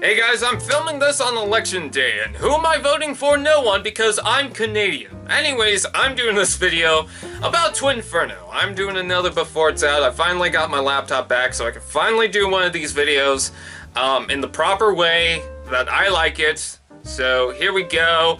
Hey guys, I'm filming this on election day, and who am I voting for? No one, because I'm Canadian. Anyways, I'm doing this video about Twinferno. I'm doing another before it's out. I finally got my laptop back, so I can finally do one of these videos in the proper way that I like it. So here we go.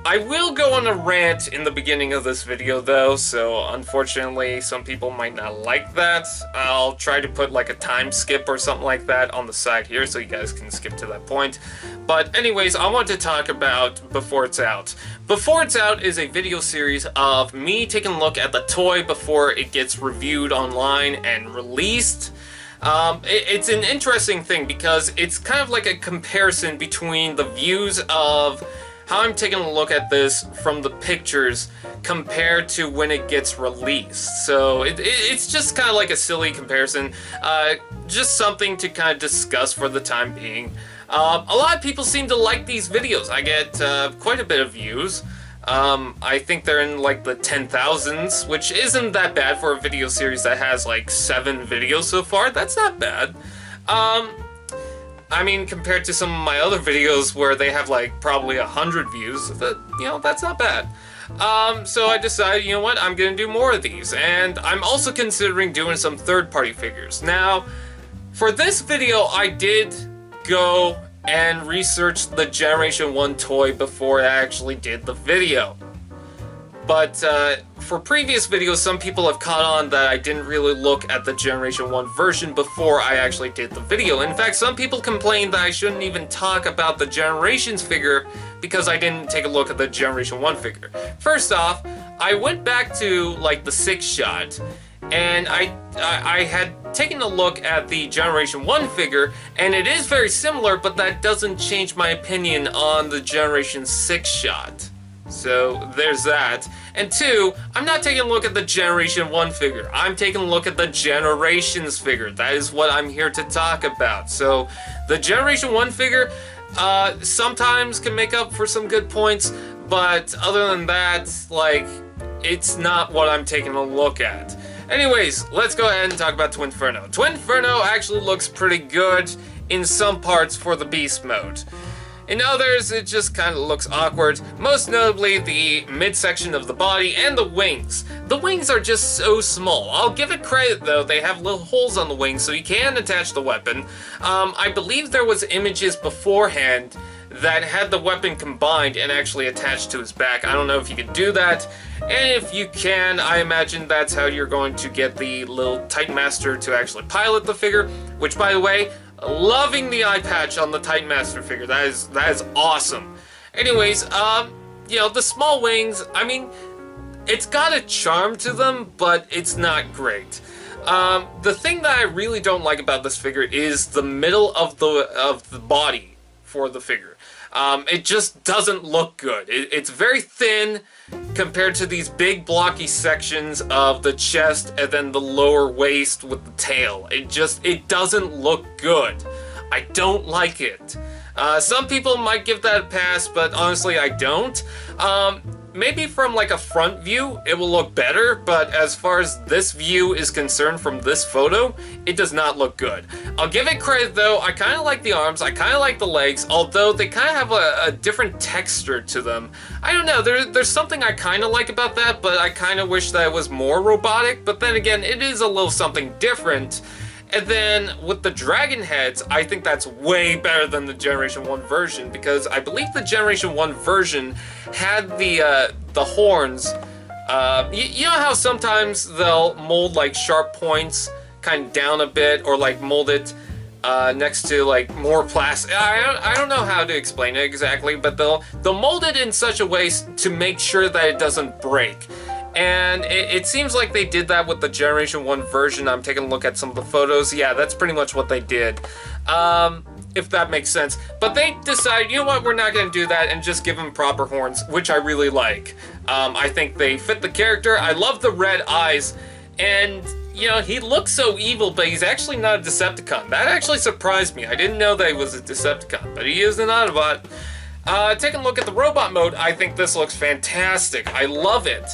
I will go on a rant in the beginning of this video though, so unfortunately some people might not like that. I'll try to put like a time skip or something like that on the side here so you guys can skip to that point. But anyways, I want to talk about Before It's Out. Before It's Out is a video series of me taking a look at the toy before it gets reviewed online and released. It's an interesting thing because it's kind of like a comparison between the views of how I'm taking a look at this from the pictures compared to when it gets released. So it's just kind of like a silly comparison, just something to kind of discuss for the time being. A lot of people seem to like these videos. I get quite a bit of views. I think they're in like the 10,000s, which isn't that bad for a video series that has like 7 videos so far. That's not bad. I mean, compared to some of my other videos where they have like probably 100 views, that's not bad. So I decided, you know what, I'm gonna do more of these, and I'm also considering doing some third-party figures. Now, for this video, I did go and research the Generation 1 toy before I actually did the video. But for previous videos, some people have caught on that I didn't really look at the Generation 1 version before I actually did the video. In fact, some people complained that I shouldn't even talk about the Generations figure because I didn't take a look at the Generation 1 figure. First off, I went back to like the 6-shot, and I had taken a look at the Generation 1 figure, and it is very similar, but that doesn't change my opinion on the Generation 6-shot. So there's that. And 2, I'm not taking a look at the Generation 1 figure. I'm taking a look at the Generations figure. That is what I'm here to talk about. So the Generation 1 figure sometimes can make up for some good points, but other than that, like, it's not what I'm taking a look at. Anyways, let's go ahead and talk about Twinferno. Twinferno actually looks pretty good in some parts for the Beast mode. In others, it just kind of looks awkward, most notably the midsection of the body and the wings. The wings are just so small. I'll give it credit though, they have little holes on the wings so you can attach the weapon. I believe there was images beforehand that had the weapon combined and actually attached to his back. I don't know if you can do that, and if you can, I imagine that's how you're going to get the little Titan Master to actually pilot the figure, which by the way, loving the eye patch on the Titan Master figure. That is awesome. Anyways, the small wings, I mean, it's got a charm to them, but it's not great. The thing that I really don't like about this figure is the middle of the body for the figure. It just doesn't look good. It's very thin compared to these big blocky sections of the chest and then the lower waist with the tail. It doesn't look good. I don't like it. Some people might give that a pass, but honestly I don't. Maybe from like a front view it will look better, but as far as this view is concerned from this photo, it does not look good. I'll give it credit though, I kind of like the arms, I kind of like the legs, although they kind of have a different texture to them. I don't know, there's something I kind of like about that, but I kind of wish that it was more robotic, but then again, it is a little something different. And then with the dragon heads, I think that's way better than the Generation 1 version, because I believe the Generation 1 version had the horns. You know how sometimes they'll mold like sharp points kind of down a bit, or like mold it next to like more plastic. I don't know how to explain it exactly, but they'll mold it in such a way to make sure that it doesn't break. And it seems like they did that with the Generation 1 version. I'm taking a look at some of the photos. Yeah, that's pretty much what they did. If that makes sense. But they decided, you know what, we're not going to do that and just give him proper horns, which I really like. I think they fit the character. I love the red eyes. And, you know, he looks so evil, but he's actually not a Decepticon. That actually surprised me. I didn't know that he was a Decepticon, but he is an Autobot. Taking a look at the robot mode, I think this looks fantastic. I love it.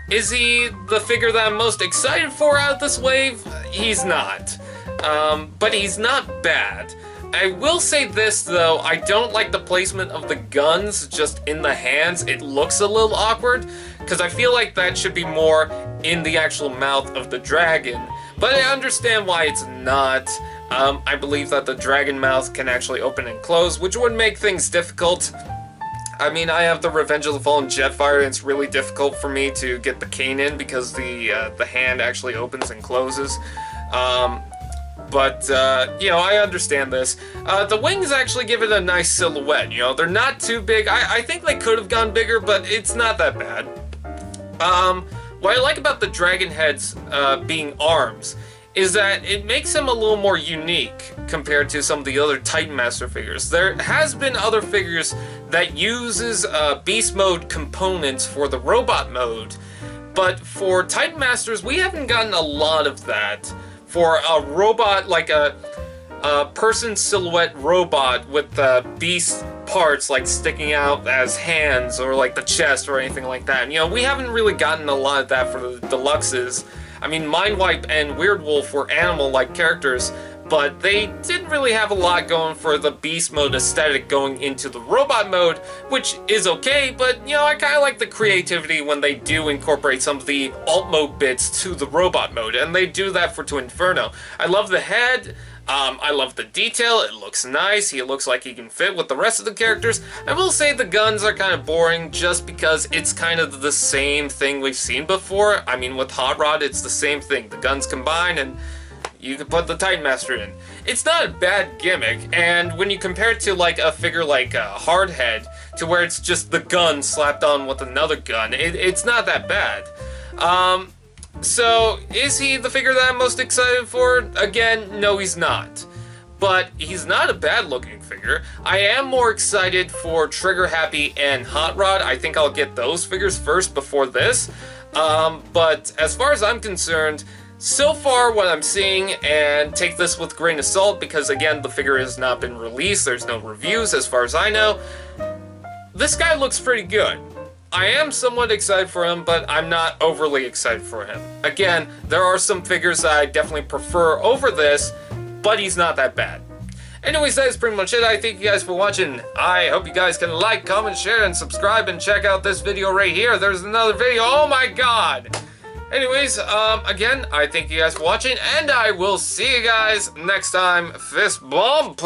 Is he the figure that I'm most excited for out of this wave? He's not. But he's not bad. I will say this though, I don't like the placement of the guns just in the hands. It looks a little awkward, because I feel like that should be more in the actual mouth of the dragon. But I understand why it's not. I believe that the dragon mouth can actually open and close, which would make things difficult. I mean, I have the Revenge of the Fallen Jetfire, and it's really difficult for me to get the cane in because the hand actually opens and closes. But you know, I understand this. The wings actually give it a nice silhouette, you know, they're not too big. I think they could have gone bigger, but it's not that bad. What I like about the dragon heads being arms is that it makes them a little more unique compared to some of the other Titan Master figures. There has been other figures that uses Beast Mode components for the robot mode, but for Titan Masters, we haven't gotten a lot of that. For a robot, like a person silhouette robot with beast parts like sticking out as hands or like the chest or anything like that. You know, we haven't really gotten a lot of that for the Deluxes. I mean, Mindwipe and Weird Wolf were animal-like characters, but they didn't really have a lot going for the beast mode aesthetic going into the robot mode, which is okay, but you know, I kind of like the creativity when they do incorporate some of the alt mode bits to the robot mode, and they do that for Twinferno. I love the head. I love the detail, it looks nice, he looks like he can fit with the rest of the characters. I will say the guns are kind of boring just because it's kind of the same thing we've seen before. I mean, with Hot Rod, it's the same thing. The guns combine and you can put the Titan Master in. It's not a bad gimmick, and when you compare it to like a figure like Hardhead, to where it's just the gun slapped on with another gun, it's not that bad. So, is he the figure that I'm most excited for? Again, no he's not. But he's not a bad looking figure. I am more excited for Trigger Happy and Hot Rod. I think I'll get those figures first before this. But as far as I'm concerned, so far what I'm seeing, and take this with a grain of salt because again the figure has not been released, there's no reviews as far as I know, this guy looks pretty good. I am somewhat excited for him, but I'm not overly excited for him. Again, there are some figures that I definitely prefer over this, but he's not that bad. Anyways, that is pretty much it. I thank you guys for watching. I hope you guys can like, comment, share, and subscribe, and check out this video right here. There's another video. Oh my god! Anyways, again, I thank you guys for watching, and I will see you guys next time. Fist bump!